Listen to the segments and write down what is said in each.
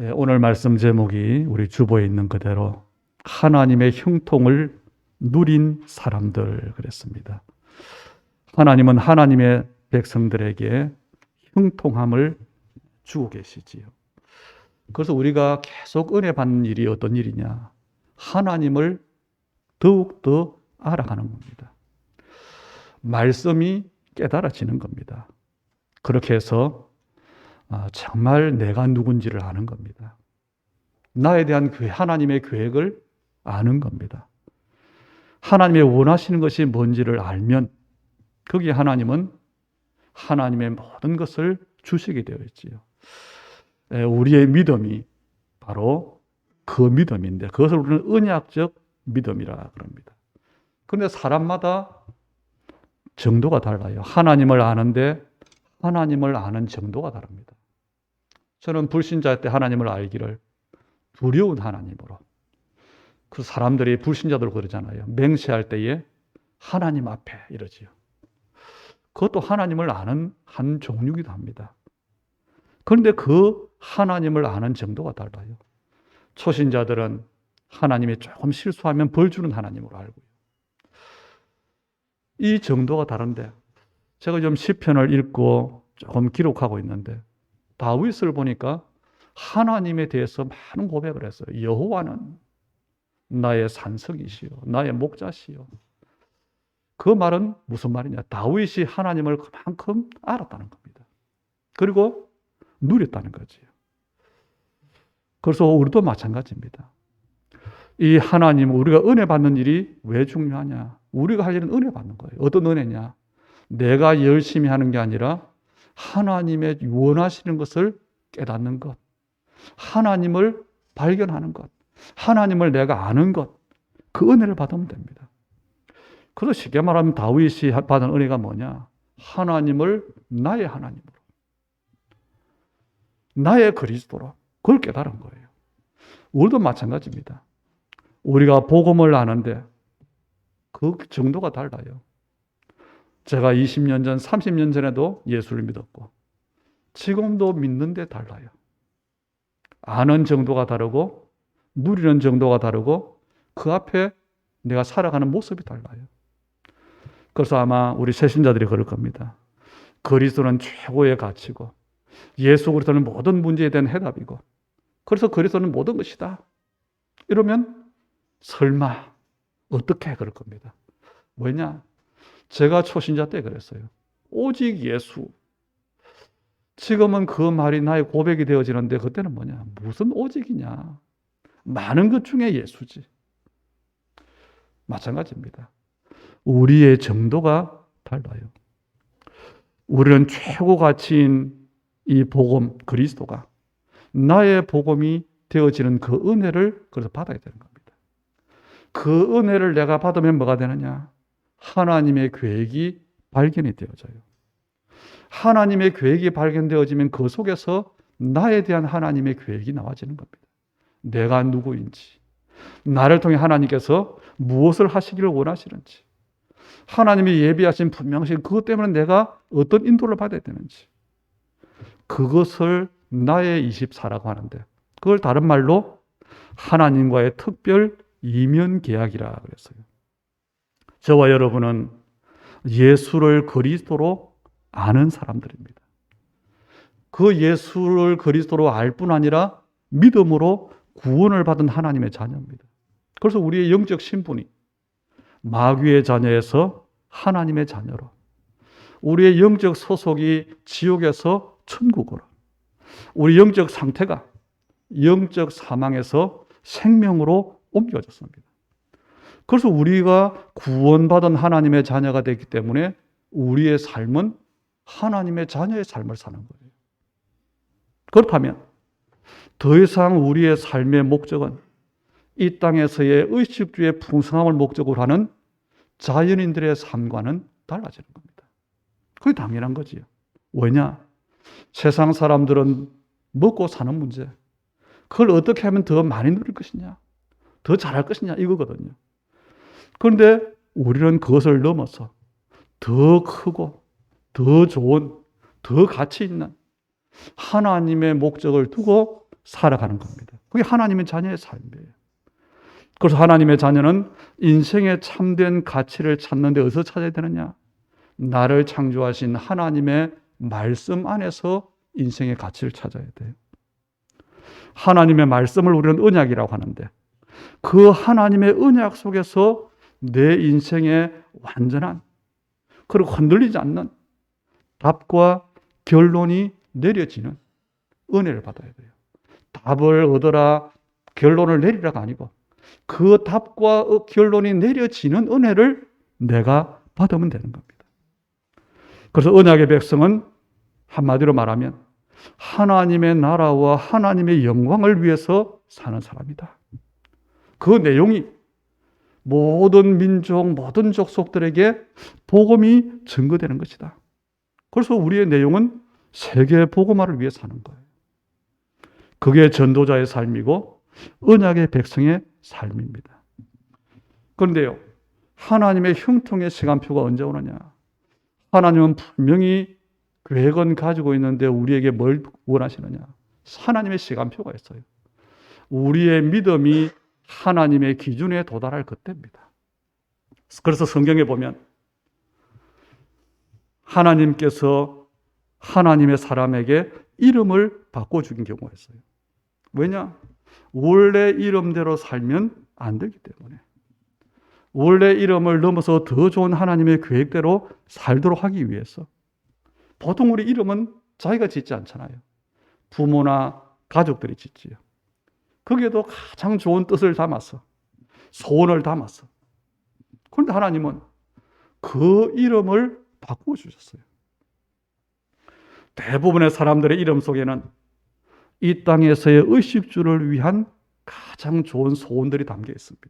오늘 말씀 제목이 우리 주보에 있는 그대로 하나님의 형통을 누린 사람들 그랬습니다. 하나님은 하나님의 백성들에게 형통함을 주고 계시지요. 그래서 우리가 계속 은혜 받는 일이 어떤 일이냐? 하나님을 더욱더 알아가는 겁니다. 말씀이 깨달아지는 겁니다. 그렇게 해서 정말 내가 누군지를 아는 겁니다. 나에 대한 하나님의 계획을 아는 겁니다. 하나님의 원하시는 것이 뭔지를 알면 거기에 하나님은 하나님의 모든 것을 주시게 되어 있지요. 우리의 믿음이 바로 그 믿음인데 그것을 우리는 언약적 믿음이라 그럽니다. 그런데 사람마다 정도가 달라요. 하나님을 아는데 하나님을 아는 정도가 다릅니다. 저는 불신자 때 하나님을 알기를 두려운 하나님으로, 그 사람들이 불신자들 그러잖아요. 맹세할 때에 하나님 앞에 이러지요. 그것도 하나님을 아는 한 종류이기도 합니다. 그런데 그 하나님을 아는 정도가 달라요. 초신자들은 하나님이 조금 실수하면 벌 주는 하나님으로 알고요. 이 정도가 다른데 제가 좀 시편을 읽고 조금 기록하고 있는데 다윗을 보니까 하나님에 대해서 많은 고백을 했어요. 여호와는 나의 산석이시요 나의 목자시요. 그 말은 무슨 말이냐? 다윗이 하나님을 그만큼 알았다는 겁니다. 그리고 누렸다는 거지요. 그래서 우리도 마찬가지입니다. 이 하나님, 우리가 은혜 받는 일이 왜 중요하냐? 우리가 할 일은 은혜 받는 거예요. 어떤 은혜냐? 내가 열심히 하는 게 아니라 하나님의 원하시는 것을 깨닫는 것, 하나님을 발견하는 것, 하나님을 내가 아는 것, 그 은혜를 받으면 됩니다. 그래서 쉽게 말하면 다윗이 받은 은혜가 뭐냐? 하나님을 나의 하나님으로, 나의 그리스도로, 그걸 깨달은 거예요. 우리도 마찬가지입니다. 우리가 복음을 아는데 그 정도가 달라요. 제가 20년 전, 30년 전에도 예수를 믿었고 지금도 믿는데 달라요. 아는 정도가 다르고 누리는 정도가 다르고 그 앞에 내가 살아가는 모습이 달라요. 그래서 아마 우리 새신자들이 그럴 겁니다. 그리스도는 최고의 가치고 예수 그리스도는 모든 문제에 대한 해답이고 그래서 그리스도는 모든 것이다. 이러면 설마 어떻게 그럴 겁니다. 왜냐? 제가 초신자 때 그랬어요. 오직 예수. 지금은 그 말이 나의 고백이 되어지는데 그때는 뭐냐? 무슨 오직이냐? 많은 것 중에 예수지. 마찬가지입니다. 우리의 정도가 달라요. 우리는 최고 가치인 이 복음, 그리스도가 나의 복음이 되어지는 그 은혜를 그래서 받아야 되는 겁니다. 그 은혜를 내가 받으면 뭐가 되느냐? 하나님의 계획이 발견이 되어져요. 하나님의 계획이 발견되어지면 그 속에서 나에 대한 하나님의 계획이 나와지는 겁니다. 내가 누구인지, 나를 통해 하나님께서 무엇을 하시기를 원하시는지, 하나님이 예비하신 분명하신 그것 때문에 내가 어떤 인도를 받아야 되는지, 그것을 나의 24라고 하는데 그걸 다른 말로 하나님과의 특별 이면 계약이라 그랬어요. 저와 여러분은 예수를 그리스도로 아는 사람들입니다. 그 예수를 그리스도로 알 뿐 아니라 믿음으로 구원을 받은 하나님의 자녀입니다. 그래서 우리의 영적 신분이 마귀의 자녀에서 하나님의 자녀로, 우리의 영적 소속이 지옥에서 천국으로, 우리 영적 상태가 영적 사망에서 생명으로 옮겨졌습니다. 그래서 우리가 구원받은 하나님의 자녀가 되기 때문에 우리의 삶은 하나님의 자녀의 삶을 사는 거예요. 그렇다면 더 이상 우리의 삶의 목적은 이 땅에서의 의식주의 풍성함을 목적으로 하는 자연인들의 삶과는 달라지는 겁니다. 그게 당연한 거지요. 왜냐? 세상 사람들은 먹고 사는 문제, 그걸 어떻게 하면 더 많이 누릴 것이냐, 더 잘할 것이냐 이거거든요. 그런데 우리는 그것을 넘어서 더 크고 더 좋은, 더 가치 있는 하나님의 목적을 두고 살아가는 겁니다. 그게 하나님의 자녀의 삶이에요. 그래서 하나님의 자녀는 인생의 참된 가치를 찾는데 어디서 찾아야 되느냐? 나를 창조하신 하나님의 말씀 안에서 인생의 가치를 찾아야 돼요. 하나님의 말씀을 우리는 언약이라고 하는데 그 하나님의 언약 속에서 내 인생의 완전한 그리고 흔들리지 않는 답과 결론이 내려지는 은혜를 받아야 돼요. 답을 얻어라, 결론을 내리라가 아니고 그 답과 결론이 내려지는 은혜를 내가 받으면 되는 겁니다. 그래서 언약의 백성은 한마디로 말하면 하나님의 나라와 하나님의 영광을 위해서 사는 사람이다. 그 내용이 모든 민족, 모든 족속들에게 복음이 증거되는 것이다. 그래서 우리의 내용은 세계 복음화를 위해 사는 거예요. 그게 전도자의 삶이고 언약의 백성의 삶입니다. 그런데요, 하나님의 형통의 시간표가 언제 오느냐? 하나님은 분명히 계획은 가지고 있는데 우리에게 뭘 원하시느냐? 하나님의 시간표가 있어요. 우리의 믿음이 하나님의 기준에 도달할 그때입니다. 그래서 성경에 보면 하나님께서 하나님의 사람에게 이름을 바꿔주긴 경우가 있어요. 왜냐? 원래 이름대로 살면 안 되기 때문에. 원래 이름을 넘어서 더 좋은 하나님의 계획대로 살도록 하기 위해서. 보통 우리 이름은 자기가 짓지 않잖아요. 부모나 가족들이 짓지요. 거기에도 가장 좋은 뜻을 담아서, 소원을 담아서. 그런데 하나님은 그 이름을 바꾸어 주셨어요. 대부분의 사람들의 이름 속에는 이 땅에서의 의식주를 위한 가장 좋은 소원들이 담겨 있습니다.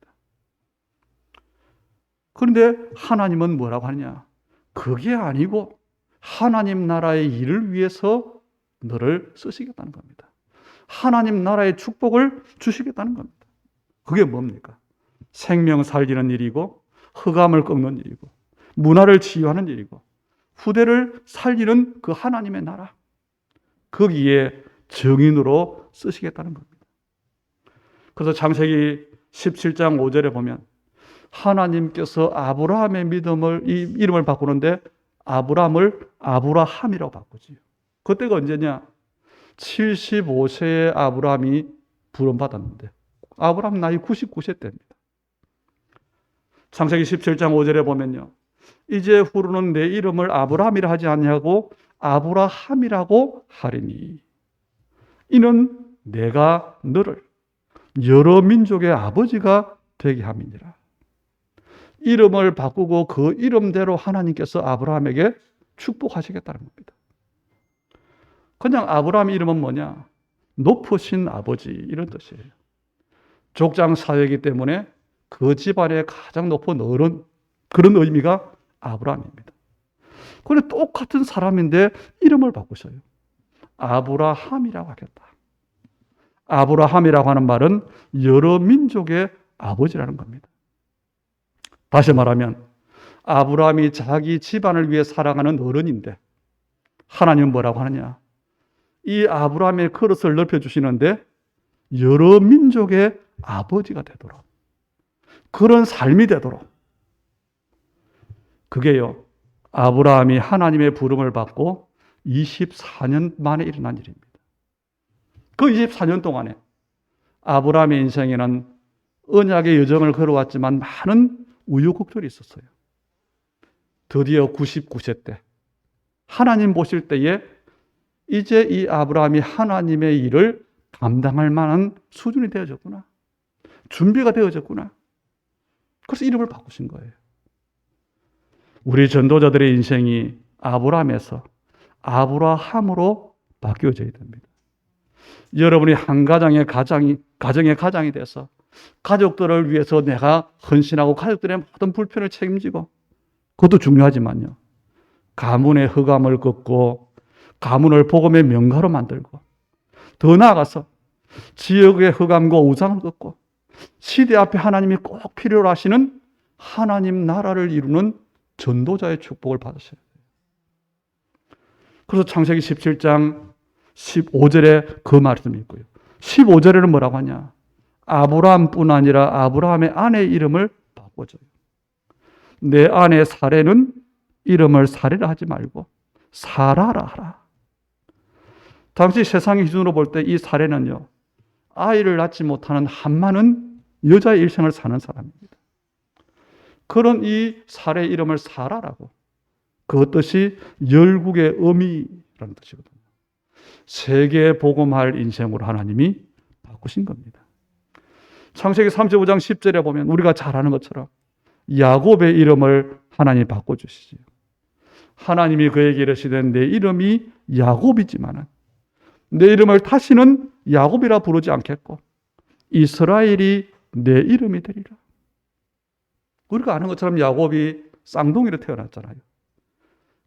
그런데 하나님은 뭐라고 하느냐? 그게 아니고 하나님 나라의 일을 위해서 너를 쓰시겠다는 겁니다. 하나님 나라의 축복을 주시겠다는 겁니다. 그게 뭡니까? 생명 살리는 일이고 흑암을 꺾는 일이고 문화를 치유하는 일이고 후대를 살리는 그 하나님의 나라, 거기에 증인으로 쓰시겠다는 겁니다. 그래서 창세기 17장 5절에 보면 하나님께서 아브라함의 이 이름을 바꾸는데 아브라함을 아브라함이라고 바꾸지요. 그때가 언제냐? 75세의 아브라함이 부름받았는데 아브라함 나이 99세 때입니다. 창세기 17장 5절에 보면요, 이제 후로는 내 이름을 아브라함이라 하지 아니하고 아브라함이라고 하리니 이는 내가 너를 여러 민족의 아버지가 되게 함이니라. 이름을 바꾸고 그 이름대로 하나님께서 아브라함에게 축복하시겠다는 겁니다. 그냥 아브라함 이름은 뭐냐? 높으신 아버지, 이런 뜻이에요. 족장 사회이기 때문에 그 집안의 가장 높은 어른, 그런 의미가 아브라함입니다. 그런데 똑같은 사람인데 이름을 바꾸셔요. 아브라함이라고 하겠다. 아브라함이라고 하는 말은 여러 민족의 아버지라는 겁니다. 다시 말하면 아브라함이 자기 집안을 위해 살아가는 어른인데 하나님은 뭐라고 하느냐? 이 아브라함의 그릇을 넓혀주시는데 여러 민족의 아버지가 되도록, 그런 삶이 되도록, 그게요, 아브라함이 하나님의 부름을 받고 24년 만에 일어난 일입니다. 그 24년 동안에 아브라함의 인생에는 언약의 여정을 걸어왔지만 많은 우여곡절이 있었어요. 드디어 99세 때 하나님 보실 때에 이제 이 아브라함이 하나님의 일을 감당할 만한 수준이 되어졌구나. 준비가 되어졌구나. 그래서 이름을 바꾸신 거예요. 우리 전도자들의 인생이 아브라함에서 아브라함으로 바뀌어져야 됩니다. 여러분이 한 가정의 가장이 돼서 가족들을 위해서 내가 헌신하고 가족들의 모든 불편을 책임지고, 그것도 중요하지만요, 가문의 흑암을 꺾고 가문을 복음의 명가로 만들고, 더 나아가서 지역의 흑암과 우상을 꺾고 시대 앞에 하나님이 꼭 필요로 하시는 하나님 나라를 이루는 전도자의 축복을 받으셔야 돼요. 그래서 창세기 17장 15절에 그 말씀이 있고요. 15절에는 뭐라고 하냐? 아브라함뿐 아니라 아브라함의 아내 이름을 바꿔줘요. 내 아내 사레는 이름을 사레라 하지 말고 사라라 하라. 당시 세상의 기준으로 볼 때 이 사레는요, 아이를 낳지 못하는 한많은 여자의 일생을 사는 사람입니다. 그런 이 사레 이름을 사라라고. 그 뜻이 열국의 어미라는 뜻이거든요. 세계 복음할 인생으로 하나님이 바꾸신 겁니다. 창세기 35장 10절에 보면 우리가 잘 아는 것처럼 야곱의 이름을 하나님이 바꿔주시지요. 하나님이 그에게 이르시되 내 이름이 야곱이지만은 내 이름을 다시는 야곱이라 부르지 않겠고 이스라엘이 내 이름이 되리라. 우리가 아는 것처럼 야곱이 쌍둥이로 태어났잖아요.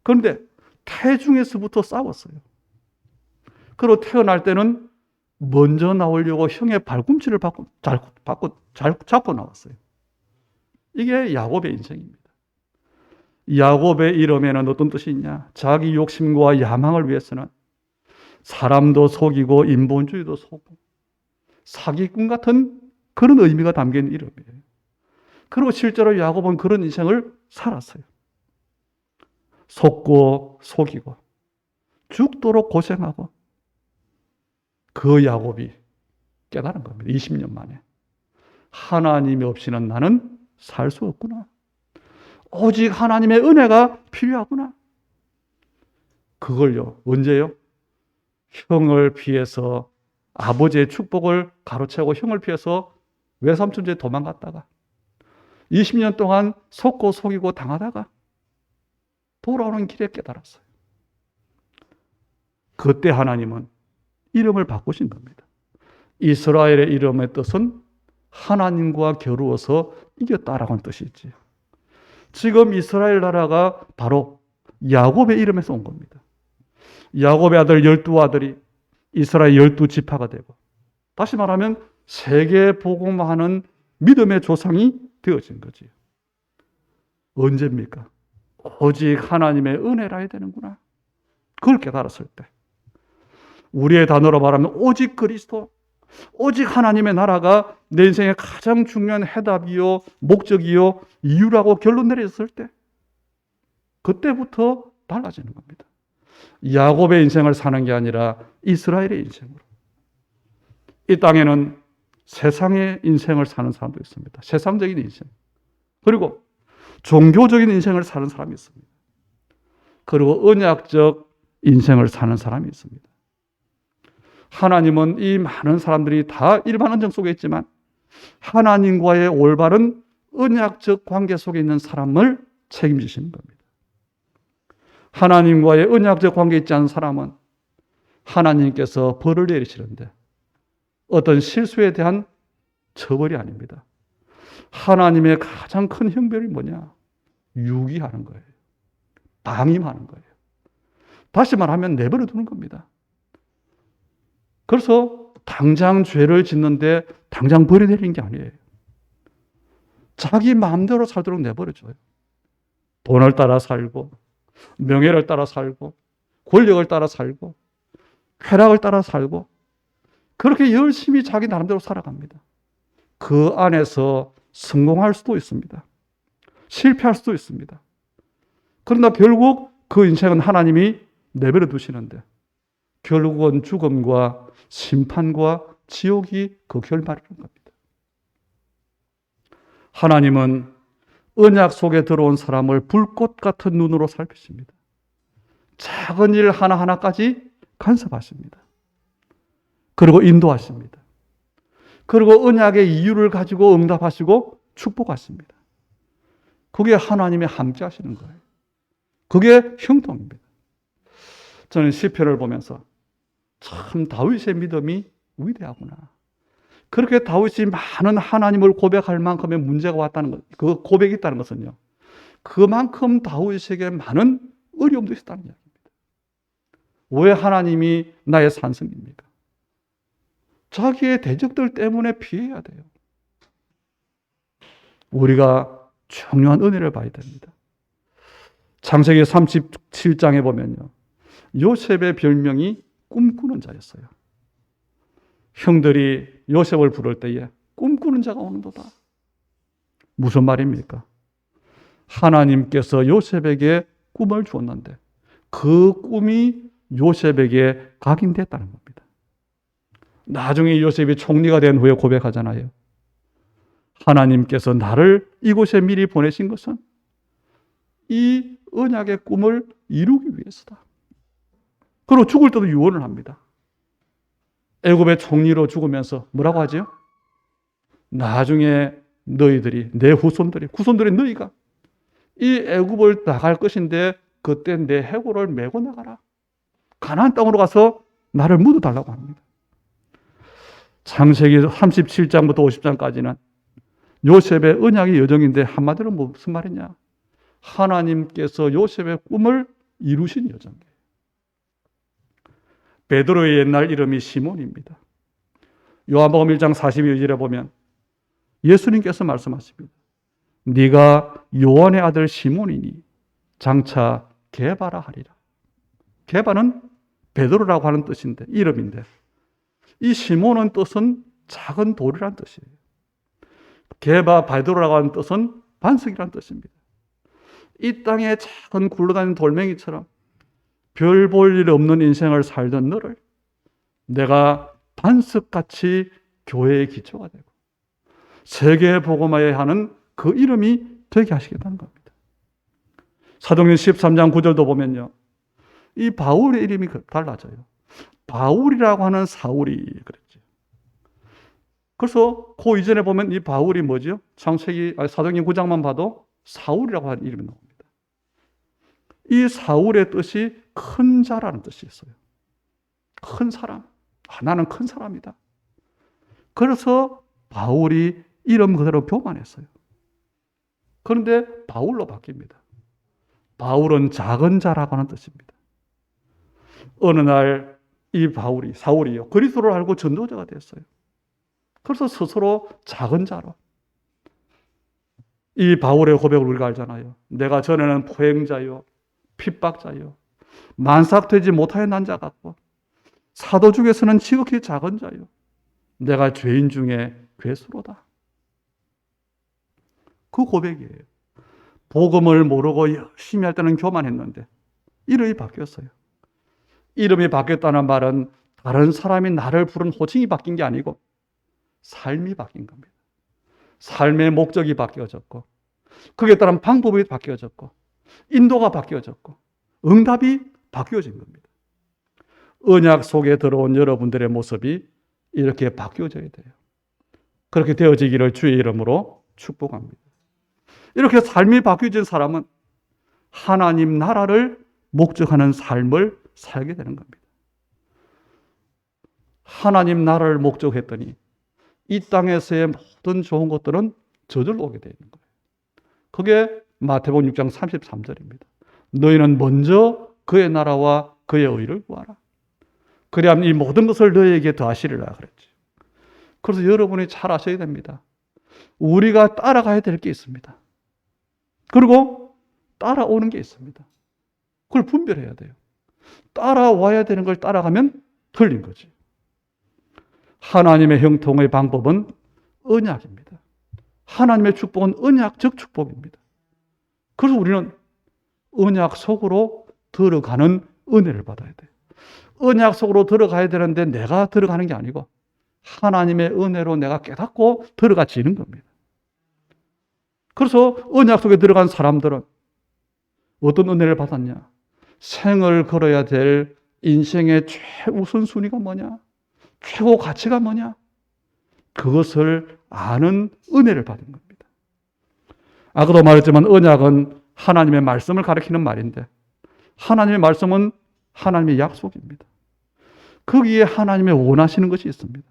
그런데 태중에서부터 싸웠어요. 그리고 태어날 때는 먼저 나오려고 형의 발꿈치를 잡고 나왔어요. 이게 야곱의 인생입니다. 야곱의 이름에는 어떤 뜻이 있냐? 자기 욕심과 야망을 위해서는 사람도 속이고 인본주의도 속고 사기꾼 같은 그런 의미가 담긴 이름이에요. 그리고 실제로 야곱은 그런 인생을 살았어요. 속고 속이고 죽도록 고생하고 그 야곱이 깨달은 겁니다. 20년 만에. 하나님이 없이는 나는 살 수 없구나. 오직 하나님의 은혜가 필요하구나. 그걸요, 언제요? 형을 피해서 아버지의 축복을 가로채고 형을 피해서 외삼촌 집에 도망갔다가 20년 동안 속고 속이고 당하다가 돌아오는 길에 깨달았어요. 그때 하나님은 이름을 바꾸신 겁니다. 이스라엘의 이름의 뜻은 하나님과 겨루어서 이겼다라고 하는 뜻이 있지요. 지금 이스라엘 나라가 바로 야곱의 이름에서 온 겁니다. 야곱의 아들 12아들이 이스라엘 12지파가 되고 다시 말하면 세계 복음하는 믿음의 조상이 되어진 거지요. 언제입니까? 오직 하나님의 은혜라 해야 되는구나. 그걸 깨달았을 때 우리의 단어로 말하면 오직 그리스도, 오직 하나님의 나라가 내 인생의 가장 중요한 해답이요, 목적이요, 이유라고 결론 내렸을 때 그때부터 달라지는 겁니다. 야곱의 인생을 사는 게 아니라 이스라엘의 인생으로. 이 땅에는 세상의 인생을 사는 사람도 있습니다. 세상적인 인생. 그리고 종교적인 인생을 사는 사람이 있습니다. 그리고 언약적 인생을 사는 사람이 있습니다. 하나님은 이 많은 사람들이 다 일반 언정 속에 있지만 하나님과의 올바른 언약적 관계 속에 있는 사람을 책임지시는 겁니다. 하나님과의 언약적 관계에 있지 않은 사람은 하나님께서 벌을 내리시는데 어떤 실수에 대한 처벌이 아닙니다. 하나님의 가장 큰 형벌이 뭐냐? 유기하는 거예요. 방임하는 거예요. 다시 말하면 내버려 두는 겁니다. 그래서 당장 죄를 짓는데 당장 벌이 내리는 게 아니에요. 자기 마음대로 살도록 내버려줘요. 돈을 따라 살고 명예를 따라 살고 권력을 따라 살고 쾌락을 따라 살고 그렇게 열심히 자기 나름대로 살아갑니다. 그 안에서 성공할 수도 있습니다. 실패할 수도 있습니다. 그러나 결국 그 인생은 하나님이 내버려 두시는데 결국은 죽음과 심판과 지옥이 그 결말이라는 겁니다. 하나님은 언약 속에 들어온 사람을 불꽃 같은 눈으로 살피십니다. 작은 일 하나하나까지 간섭하십니다. 그리고 인도하십니다. 그리고 언약의 이유를 가지고 응답하시고 축복하십니다. 그게 하나님의 함께 하시는 거예요. 그게 형통입니다. 저는 시편을 보면서 참 다윗의 믿음이 위대하구나. 그렇게 다윗이 많은 하나님을 고백할 만큼의 문제가 왔다는 것, 그 고백이 있다는 것은요, 그만큼 다윗에게 많은 어려움도 있었다는 이야기입니다. 왜 하나님이 나의 산성입니까? 자기의 대적들 때문에 피해야 돼요. 우리가 중요한 은혜를 봐야 됩니다. 창세기 37장에 보면요, 요셉의 별명이 꿈꾸는 자였어요. 형들이 요셉을 부를 때에 꿈꾸는 자가 오는도다. 무슨 말입니까? 하나님께서 요셉에게 꿈을 주었는데 그 꿈이 요셉에게 각인됐다는 겁니다. 나중에 요셉이 총리가 된 후에 고백하잖아요. 하나님께서 나를 이곳에 미리 보내신 것은 이 언약의 꿈을 이루기 위해서다. 그리고 죽을 때도 유언을 합니다. 애굽의 총리로 죽으면서 뭐라고 하죠? 나중에 너희들이, 내 후손들이 너희가 이 애굽을 나갈 것인데 그때 내 해골을 메고 나가라. 가나안 땅으로 가서 나를 묻어달라고 합니다. 창세기 37장부터 50장까지는 요셉의 언약의 여정인데 한마디로 무슨 말이냐? 하나님께서 요셉의 꿈을 이루신 여정이에요. 베드로의 옛날 이름이 시몬입니다. 요한복음 1장 42절에 보면 예수님께서 말씀하십니다. 네가 요한의 아들 시몬이니 장차 게바라 하리라. 게바는 베드로라고 하는 뜻인데, 이름인데, 이 시몬은 뜻은 작은 돌이라는 뜻이에요. 게바 베드로라고 하는 뜻은 반석이라는 뜻입니다. 이 땅에 작은 굴러다니는 돌멩이처럼 별 볼 일 없는 인생을 살던 너를 내가 반석같이 교회의 기초가 되고 세계에 복음화해야 하는 그 이름이 되게 하시겠다는 겁니다. 사도행전 13장 9절도 보면요, 이 바울의 이름이 달라져요. 바울이라고 하는 사울이 그랬죠. 그래서 그 이전에 보면 이 바울이 뭐죠? 사도행전 9장만 봐도 사울이라고 하는 이름이 나옵니다. 이 사울의 뜻이 큰 자라는 뜻이 있어요. 큰 사람. 나는 큰 사람이다. 그래서 바울이 이름 그대로 교만했어요. 그런데 바울로 바뀝니다. 바울은 작은 자라고 하는 뜻입니다. 어느 날 이 사울이요, 그리스도를 알고 전도자가 됐어요. 그래서 스스로 작은 자로. 이 바울의 고백을 우리가 알잖아요. 내가 전에는 포행자요, 핍박자요, 만삭되지 못하여 난 자 같고 사도 중에서는 지극히 작은 자요, 내가 죄인 중에 괴수로다. 그 고백이에요. 복음을 모르고 열심히 할 때는 교만했는데 이름이 바뀌었어요. 이름이 바뀌었다는 말은 다른 사람이 나를 부른 호칭이 바뀐 게 아니고 삶이 바뀐 겁니다. 삶의 목적이 바뀌어졌고 거기에 따른 방법이 바뀌어졌고 인도가 바뀌어졌고 응답이 바뀌어진 겁니다. 언약 속에 들어온 여러분들의 모습이 이렇게 바뀌어져야 돼요. 그렇게 되어지기를 주의 이름으로 축복합니다. 이렇게 삶이 바뀌어진 사람은 하나님 나라를 목적하는 삶을 살게 되는 겁니다. 하나님 나라를 목적했더니 이 땅에서의 모든 좋은 것들은 저절로 오게 되는 거예요. 그게 마태복음 6장 33절입니다. 너희는 먼저 그의 나라와 그의 의를 구하라. 그래야만 이 모든 것을 너희에게 더하시리라 그랬죠. 그래서 여러분이 잘 아셔야 됩니다. 우리가 따라가야 될 게 있습니다. 그리고 따라오는 게 있습니다. 그걸 분별해야 돼요. 따라와야 되는 걸 따라가면 틀린 거지. 하나님의 형통의 방법은 언약입니다. 하나님의 축복은 언약적 축복입니다. 그래서 우리는 언약 속으로 들어가는 은혜를 받아야 돼요. 언약 속으로 들어가야 되는데 내가 들어가는 게 아니고 하나님의 은혜로 내가 깨닫고 들어가지는 겁니다. 그래서 언약 속에 들어간 사람들은 어떤 은혜를 받았냐? 생을 걸어야 될 인생의 최우선순위가 뭐냐? 최고 가치가 뭐냐? 그것을 아는 은혜를 받은 겁니다. 아까도 말했지만 언약은 하나님의 말씀을 가리키는 말인데 하나님의 말씀은 하나님의 약속입니다. 거기에 하나님의 원하시는 것이 있습니다.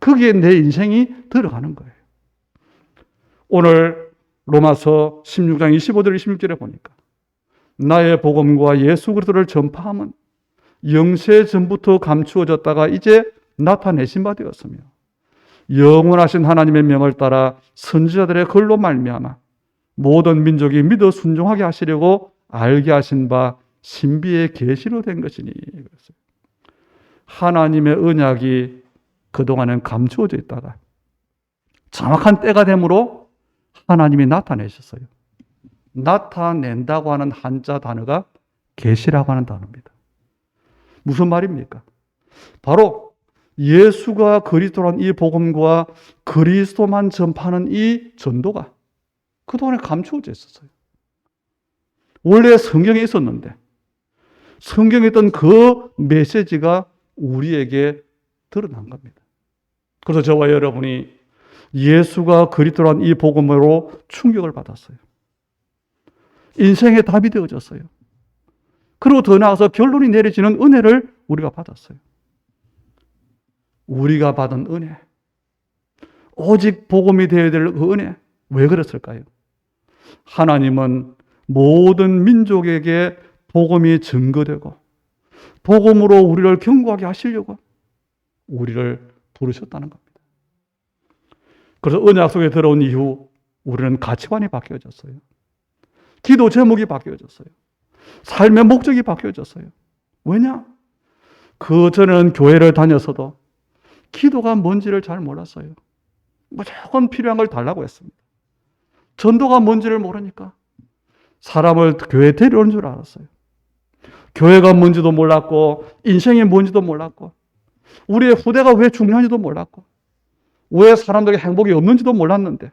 거기에 내 인생이 들어가는 거예요. 오늘 로마서 16장 25절 26절에 보니까 나의 복음과 예수 그리스도를 전파함은 영세 전부터 감추어졌다가 이제 나타내신 바 되었으며 영원하신 하나님의 명을 따라 선지자들의 글로 말미암아 모든 민족이 믿어 순종하게 하시려고 알게 하신 바 신비의 계시로 된 것이니. 하나님의 언약이 그동안은 감추어져 있다가 정확한 때가 되므로 하나님이 나타내셨어요. 나타낸다고 하는 한자 단어가 계시라고 하는 단어입니다. 무슨 말입니까? 바로 예수가 그리스도란 이 복음과 그리스도만 전파하는 이 전도가 그동안에 감추어져 있었어요. 원래 성경에 있었는데 성경에 있던 그 메시지가 우리에게 드러난 겁니다. 그래서 저와 여러분이 예수가 그리스도란 이 복음으로 충격을 받았어요. 인생의 답이 되어졌어요. 그리고 더 나아가서 결론이 내려지는 은혜를 우리가 받았어요. 우리가 받은 은혜, 오직 복음이 되어야 될 그 은혜, 왜 그랬을까요? 하나님은 모든 민족에게 복음이 증거되고 복음으로 우리를 경고하게 하시려고 우리를 부르셨다는 겁니다. 그래서 언약 속에 들어온 이후 우리는 가치관이 바뀌어졌어요. 기도 제목이 바뀌어졌어요. 삶의 목적이 바뀌어졌어요. 왜냐? 그 전에는 교회를 다녔어도 기도가 뭔지를 잘 몰랐어요. 무조건 필요한 걸 달라고 했습니다. 전도가 뭔지를 모르니까 사람을 교회에 데려온 줄 알았어요. 교회가 뭔지도 몰랐고 인생이 뭔지도 몰랐고 우리의 후대가 왜 중요한지도 몰랐고 왜 사람들에게 행복이 없는지도 몰랐는데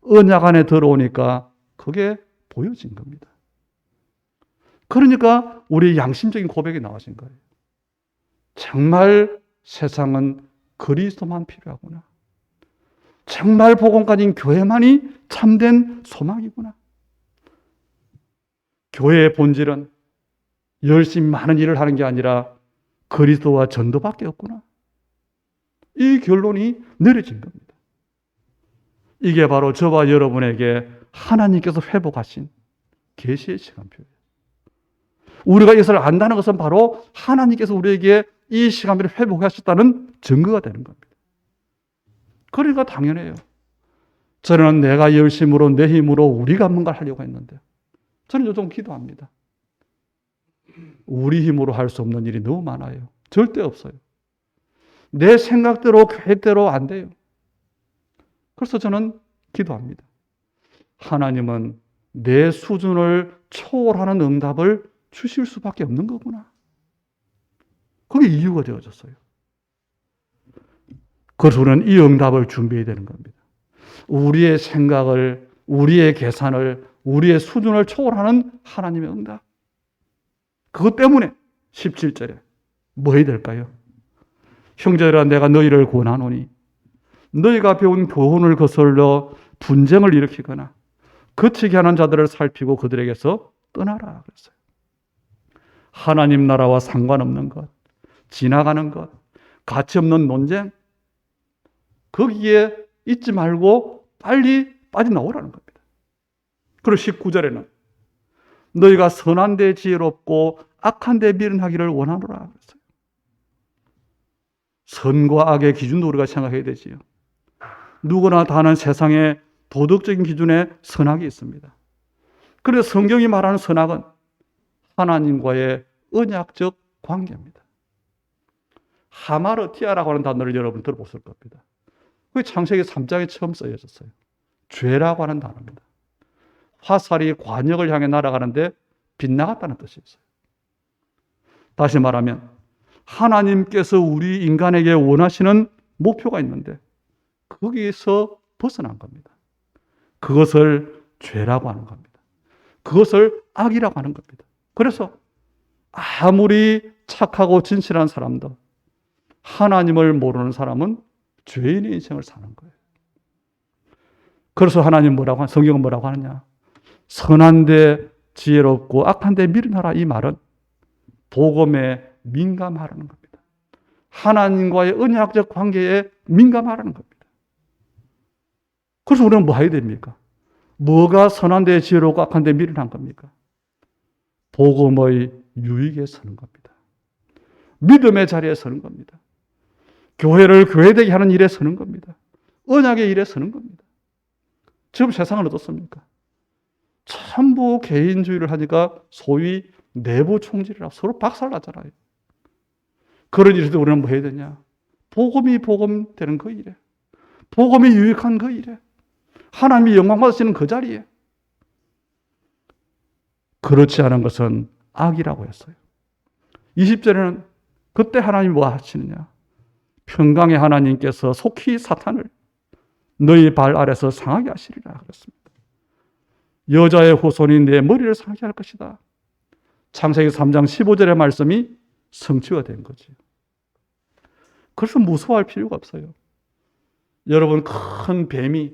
언약 안에 들어오니까 그게 보여진 겁니다. 그러니까 우리의 양심적인 고백이 나와진 거예요. 정말 세상은 그리스도만 필요하구나. 정말 복음 가진 교회만이 참된 소망이구나. 교회의 본질은 열심히 많은 일을 하는 게 아니라 그리스도와 전도밖에 없구나. 이 결론이 내려진 겁니다. 이게 바로 저와 여러분에게 하나님께서 회복하신 계시의 시간표예요. 우리가 이것을 안다는 것은 바로 하나님께서 우리에게 이 시간표를 회복하셨다는 증거가 되는 겁니다. 그러니까 당연해요. 저는 내가 열심으로 내 힘으로 우리가 뭔가를 하려고 했는데 저는 요즘 기도합니다. 우리 힘으로 할 수 없는 일이 너무 많아요. 절대 없어요. 내 생각대로 계획대로 안 돼요. 그래서 저는 기도합니다. 하나님은 내 수준을 초월하는 응답을 주실 수밖에 없는 거구나. 그게 이유가 되어졌어요. 그래서 우리는 이 응답을 준비해야 되는 겁니다. 우리의 생각을, 우리의 계산을, 우리의 수준을 초월하는 하나님의 응답. 그것 때문에 17절에 뭐 해야 될까요? 형제들아 내가 너희를 권하노니 너희가 배운 교훈을 거슬러 분쟁을 일으키거나 거치게 하는 자들을 살피고 그들에게서 떠나라 그랬어요. 하나님 나라와 상관없는 것, 지나가는 것, 가치 없는 논쟁 거기에 있지 말고 빨리 빠져나오라는 겁니다. 그리고 19절에는 너희가 선한 데 지혜롭고 악한 데 미련하기를 원하노라 그랬어요. 선과 악의 기준도 우리가 생각해야 되지요. 누구나 다 아는 세상의 도덕적인 기준에 선악이 있습니다. 그래서 성경이 말하는 선악은 하나님과의 언약적 관계입니다. 하마르티아라고 하는 단어를 여러분 들어보실 겁니다. 그게 창세기 3장에 처음 쓰여졌어요. 죄라고 하는 단어입니다. 화살이 관역을 향해 날아가는데 빗나갔다는 뜻이 있어요. 다시 말하면 하나님께서 우리 인간에게 원하시는 목표가 있는데 거기에서 벗어난 겁니다. 그것을 죄라고 하는 겁니다. 그것을 악이라고 하는 겁니다. 그래서 아무리 착하고 진실한 사람도 하나님을 모르는 사람은 죄인의 인생을 사는 거예요. 그래서 하나님 뭐라고 성경은 뭐라고 하느냐? 선한데 지혜롭고 악한데 미련하라 이 말은 복음에 민감하라는 겁니다. 하나님과의 언약적 관계에 민감하라는 겁니다. 그래서 우리는 뭐 해야 됩니까? 뭐가 선한데 지혜롭고 악한데 미련한 겁니까? 복음의 유익에 서는 겁니다. 믿음의 자리에 서는 겁니다. 교회를 교회되게 하는 일에 서는 겁니다. 언약의 일에 서는 겁니다. 지금 세상은 어떻습니까? 전부 개인주의를 하니까 소위 내부 총질이라 서로 박살나잖아요. 그런 일에도 우리는 뭐 해야 되냐? 복음이 복음되는 그 일에, 복음이 유익한 그 일에, 하나님이 영광 받으시는 그 자리에, 그렇지 않은 것은 악이라고 했어요. 20절에는 그때 하나님이 뭐 하시느냐? 평강의 하나님께서 속히 사탄을 너희 발 아래서 상하게 하시리라 그랬습니다. 여자의 후손이 내 머리를 상하게 할 것이다. 창세기 3장 15절의 말씀이 성취가 된 거죠. 그래서 무서워할 필요가 없어요. 여러분, 큰 뱀이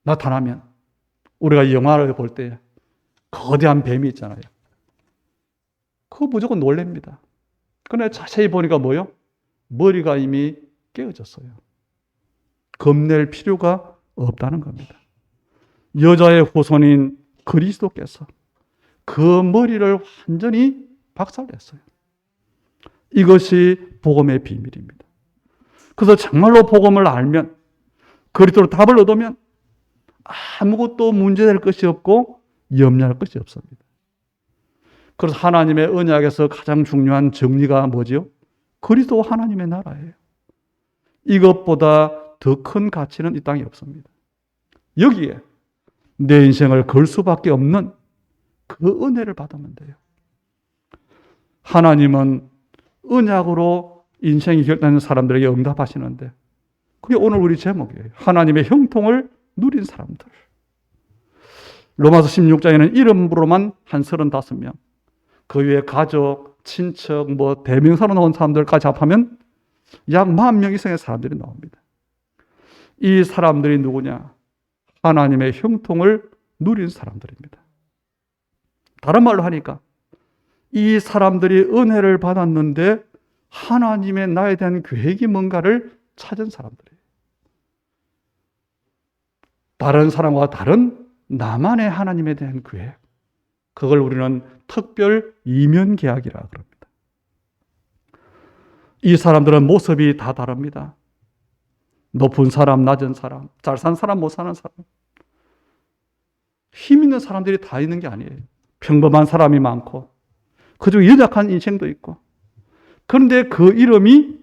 나타나면 우리가 영화를 볼 때 거대한 뱀이 있잖아요. 그거 무조건 놀랍니다. 그런데 자세히 보니까 뭐요? 머리가 이미 깨어졌어요. 겁낼 필요가 없다는 겁니다. 여자의 후손인 그리스도께서 그 머리를 완전히 박살냈어요. 이것이 복음의 비밀입니다. 그래서 정말로 복음을 알면, 그리스도로 답을 얻으면 아무것도 문제될 것이 없고 염려할 것이 없습니다. 그래서 하나님의 언약에서 가장 중요한 정리가 뭐지요? 그리스도 하나님의 나라예요. 이것보다 더 큰 가치는 이 땅에 없습니다. 여기에 내 인생을 걸 수밖에 없는 그 은혜를 받으면 돼요. 하나님은 언약으로 인생이 결단된 사람들에게 응답하시는데, 그게 오늘 우리 제목이에요. 하나님의 형통을 누린 사람들. 로마서 16장에는 이름으로만 한 35명, 그 외에 가족, 친척, 대명사로 나온 사람들까지 합하면 약 40,000명 이상의 사람들이 나옵니다. 이 사람들이 누구냐? 하나님의 형통을 누린 사람들입니다. 다른 말로 하니까 이 사람들이 은혜를 받았는데 하나님의 나에 대한 계획이 뭔가를 찾은 사람들이에요. 다른 사람과 다른 나만의 하나님에 대한 계획, 그걸 우리는 특별 이면 계약이라 그럽니다. 이 사람들은 모습이 다 다릅니다. 높은 사람, 낮은 사람, 잘 사는 사람, 못 사는 사람, 힘 있는 사람들이 다 있는 게 아니에요. 평범한 사람이 많고 그중 연약한 인생도 있고, 그런데 그 이름이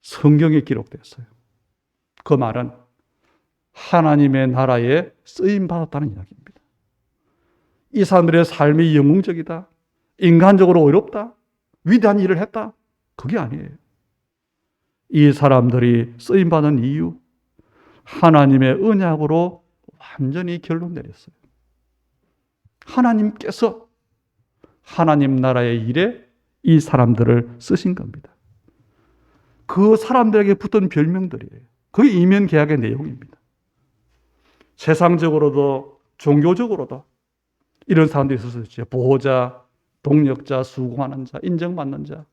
성경에 기록되었어요. 그 말은 하나님의 나라에 쓰임받았다는 이야기입니다. 이 사람들의 삶이 영웅적이다, 인간적으로 어렵다, 위대한 일을 했다, 그게 아니에요. 이 사람들이 쓰임받은 이유, 하나님의 언약으로 완전히 결론 내렸어요. 하나님께서 하나님 나라의 일에 이 사람들을 쓰신 겁니다. 그 사람들에게 붙은 별명들이에요. 그게 이면 계약의 내용입니다. 세상적으로도 종교적으로도 이런 사람들이 있었죠. 보호자, 동력자, 수고하는 자, 인정받는 자.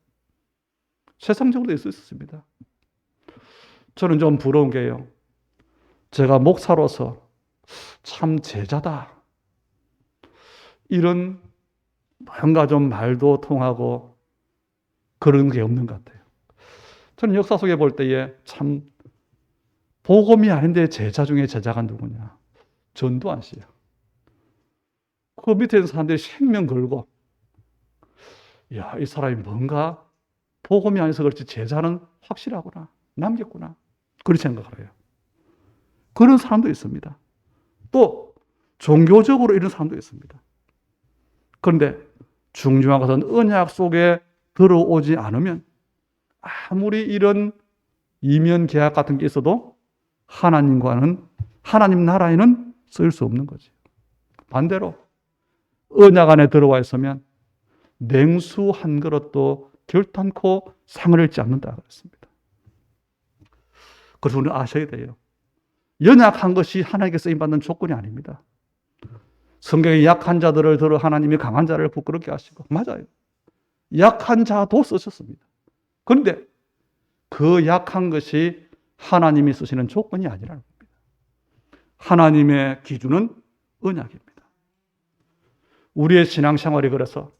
세상적으로도 있었습니다. 저는 좀 부러운 게요, 제가 목사로서 참 제자다, 이런 뭔가 좀 말도 통하고 그런 게 없는 것 같아요. 저는 역사 속에 볼 때에 참 복음이 아닌데 제자 중에 제자가 누구냐? 전두환 씨예요. 그 밑에 있는 사람들이 생명 걸고, 야, 이 사람이 뭔가 복음이 아니어서 그렇지 제자는 확실하구나, 남겼구나, 그렇게 생각을 해요. 그런 사람도 있습니다. 또 종교적으로 이런 사람도 있습니다. 그런데 중요한 것은 언약 속에 들어오지 않으면 아무리 이런 이면 계약 같은 게 있어도 하나님과는, 하나님 나라에는 쓸 수 없는 거지. 반대로 언약 안에 들어와 있으면 냉수 한 그릇도 결탄코 상을 잃지 않는다 그랬습니다. 그래서 우리는 아셔야 돼요. 연약한 것이 하나님께 쓰임받는 조건이 아닙니다. 성경에 약한 자들을 들어 하나님이 강한 자를 부끄럽게 하시고, 맞아요. 약한 자도 쓰셨습니다. 그런데 그 약한 것이 하나님이 쓰시는 조건이 아니라는 겁니다. 하나님의 기준은 언약입니다. 우리의 신앙생활이 그래서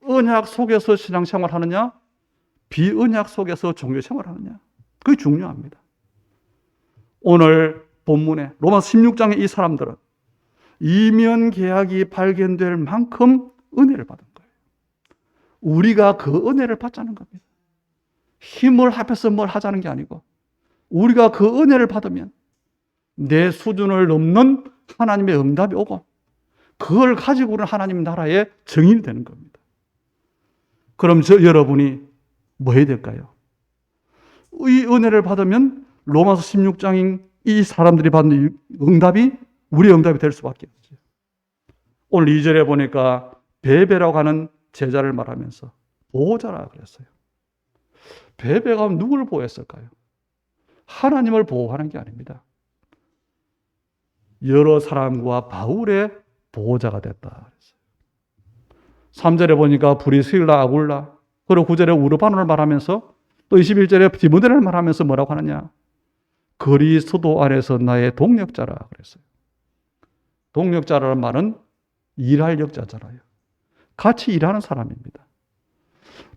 언약 속에서 신앙생활 하느냐, 비언약 속에서 종교생활 하느냐, 그게 중요합니다. 오늘 본문에 로마서 16장의 이 사람들은 이면 계약이 발견될 만큼 은혜를 받은 거예요. 우리가 그 은혜를 받자는 겁니다. 힘을 합해서 뭘 하자는 게 아니고 우리가 그 은혜를 받으면 내 수준을 넘는 하나님의 응답이 오고 그걸 가지고 우리는 하나님 나라의 증인이 되는 겁니다. 그럼 여러분이 뭐 해야 될까요? 이 은혜를 받으면 로마서 16장인 이 사람들이 받는 응답이 우리의 응답이 될 수밖에 없죠. 오늘 2절에 보니까 베베라고 하는 제자를 말하면서 보호자라 그랬어요. 베베가 누구를 보호했을까요? 하나님을 보호하는 게 아닙니다. 여러 사람과 바울의 보호자가 됐다 그랬어요. 3절에 보니까 브리스길라, 아굴라, 그리고 9절에 우르바노를 말하면서 또 21절에 디모데를 말하면서 뭐라고 하느냐? 그리스도 안에서 나의 동력자라 그랬어요. 동력자라는 말은 일할 역자잖아요. 같이 일하는 사람입니다.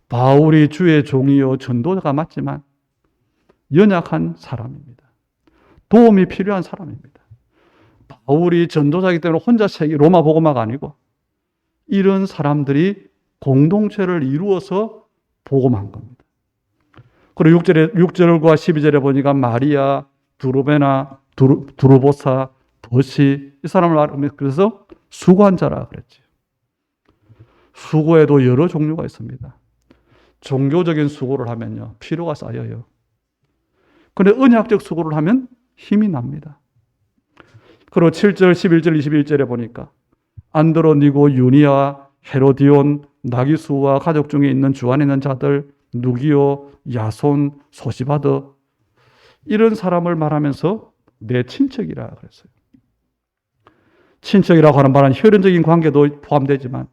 바울이 주의 종이요 전도자가 맞지만 연약한 사람입니다. 도움이 필요한 사람입니다. 바울이 전도자이기 때문에 혼자 로마 복음화가 아니고 이런 사람들이 공동체를 이루어서 복음한 겁니다. 그리고 6절과 12절에 보니까 마리아, 두루베나, 두루보사, 버시 이 사람을 말하면 그래서 수고한 자라 그랬죠. 수고에도 여러 종류가 있습니다. 종교적인 수고를 하면요 피로가 쌓여요. 그런데 언약적 수고를 하면 힘이 납니다. 그리고 7절, 11절, 21절에 보니까 안드로니고, 유니아, 헤로디온, 나기수와 가족 중에 있는 주 안에 있는 자들, 누기오, 야손, 소시바드 이런 사람을 말하면서 내 친척이라 그랬어요. 친척이라고 하는 말은 혈연적인 관계도 포함되지만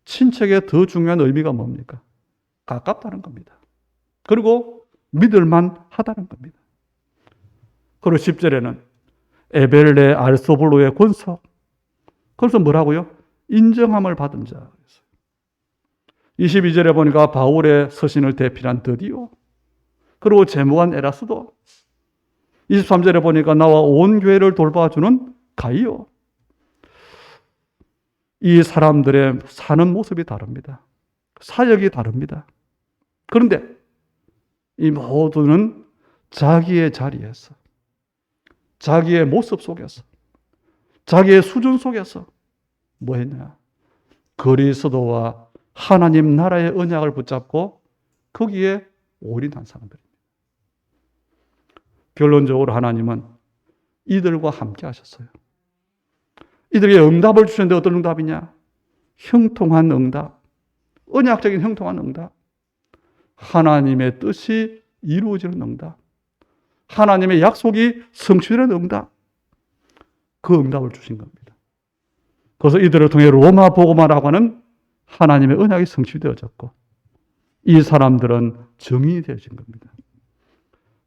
친척의 더 중요한 의미가 뭡니까? 가깝다는 겁니다. 그리고 믿을만 하다는 겁니다. 그리고 10절에는 에벨레 알소블로의 권석. 그래서 뭐라고요? 인정함을 받은 자. 22절에 보니까 바울의 서신을 대필한 드디오. 그리고 제무한 에라스도. 23절에 보니까 나와 온 교회를 돌봐주는 가이오. 이 사람들의 사는 모습이 다릅니다. 사역이 다릅니다. 그런데 이 모두는 자기의 자리에서, 자기의 모습 속에서, 자기의 수준 속에서 뭐 했냐? 그리스도와 하나님 나라의 언약을 붙잡고 거기에 올인한 사람들입니다. 결론적으로 하나님은 이들과 함께 하셨어요. 이들에게 응답을 주셨는데 어떤 응답이냐? 형통한 응답, 언약적인 형통한 응답, 하나님의 뜻이 이루어지는 응답, 하나님의 약속이 성취되는 응답, 그 응답을 주신 겁니다. 그래서 이들을 통해 로마 복음화라고 하는 하나님의 언약이 성취되어졌고 이 사람들은 정인이 되어진 겁니다.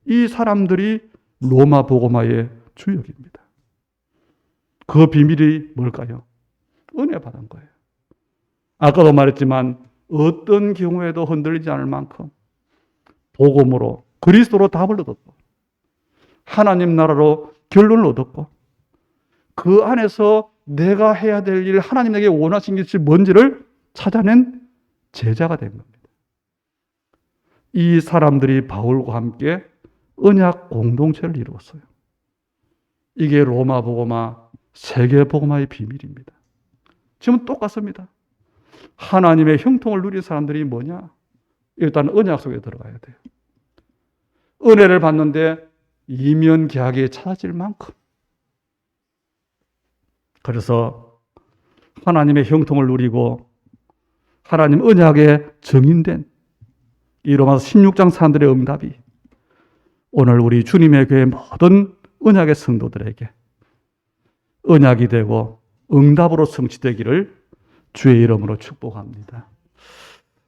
이 사람들이 로마 복음화의 주역입니다. 그 비밀이 뭘까요? 은혜 받은 거예요. 아까도 말했지만 어떤 경우에도 흔들리지 않을 만큼 복음으로 그리스도로 답을 얻었고 하나님 나라로 결론을 얻었고 그 안에서 내가 해야 될 일, 하나님 내게 원하신 것이 뭔지를 찾아낸 제자가 된 겁니다. 이 사람들이 바울과 함께 언약 공동체를 이루었어요. 이게 로마 복음화, 세계 복음화의 비밀입니다. 지금 똑같습니다. 하나님의 형통을 누린 사람들이 뭐냐? 일단 언약 속에 들어가야 돼요. 은혜를 받는데 이면 계약이 찾아질 만큼. 그래서 하나님의 형통을 누리고 하나님 언약에 정인된 이 로마서 16장 사람들의 응답이 오늘 우리 주님의 교회 모든 언약의 성도들에게 언약이 되고 응답으로 성취되기를 주의 이름으로 축복합니다.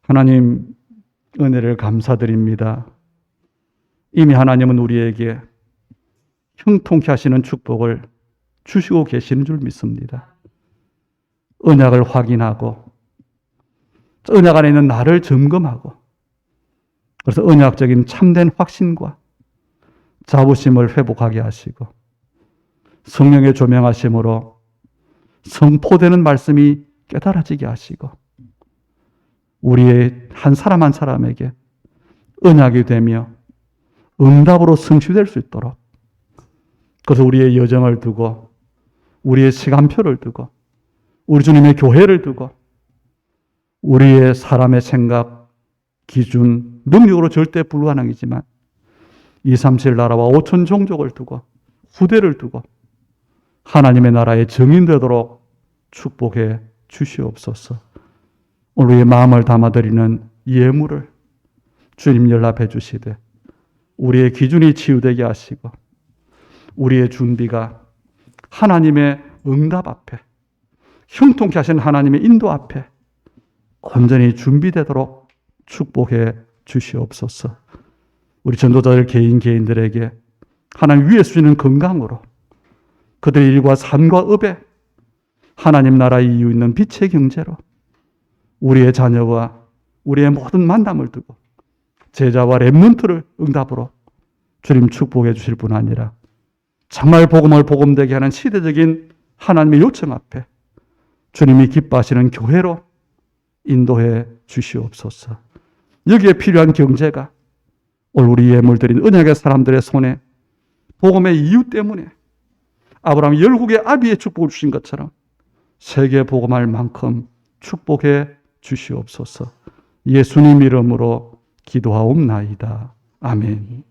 하나님 은혜를 감사드립니다. 이미 하나님은 우리에게 형통케 하시는 축복을 주시고 계시는 줄 믿습니다. 언약을 확인하고 언약 안에 있는 나를 점검하고 그래서 언약적인 참된 확신과 자부심을 회복하게 하시고 성령의 조명하심으로 선포되는 말씀이 깨달아지게 하시고 우리의 한 사람 한 사람에게 언약이 되며 응답으로 성취될 수 있도록, 그래서 우리의 여정을 두고 우리의 시간표를 두고 우리 주님의 교회를 두고 우리의 사람의 생각, 기준, 능력으로 절대 불가능이지만 237 나라와 5천 종족을 두고 후대를 두고 하나님의 나라의 정인되도록 축복해 주시옵소서. 오늘 우리의 마음을 담아드리는 예물을 주님 연락해 주시되 우리의 기준이 치유되게 하시고 우리의 준비가 하나님의 응답 앞에, 형통케 하신 하나님의 인도 앞에 온전히 준비되도록 축복해 주시옵소서. 우리 전도자들 개인들에게 하나님 위에 주시는 건강으로 그들의 일과 삶과 업에 하나님 나라의 이유 있는 빛의 경제로 우리의 자녀와 우리의 모든 만남을 두고 제자와 렘넌트를 응답으로 주님 축복해 주실 뿐 아니라 정말 복음을 복음되게 하는 시대적인 하나님의 요청 앞에 주님이 기뻐하시는 교회로 인도해 주시옵소서. 여기에 필요한 경제가 오늘 우리 예물 드린 언약의 사람들의 손에 복음의 이유 때문에 아브라함이 열국의 아비의 축복을 주신 것처럼 세계 복음할 만큼 축복해 주시옵소서. 예수님 이름으로 기도하옵나이다. 아멘.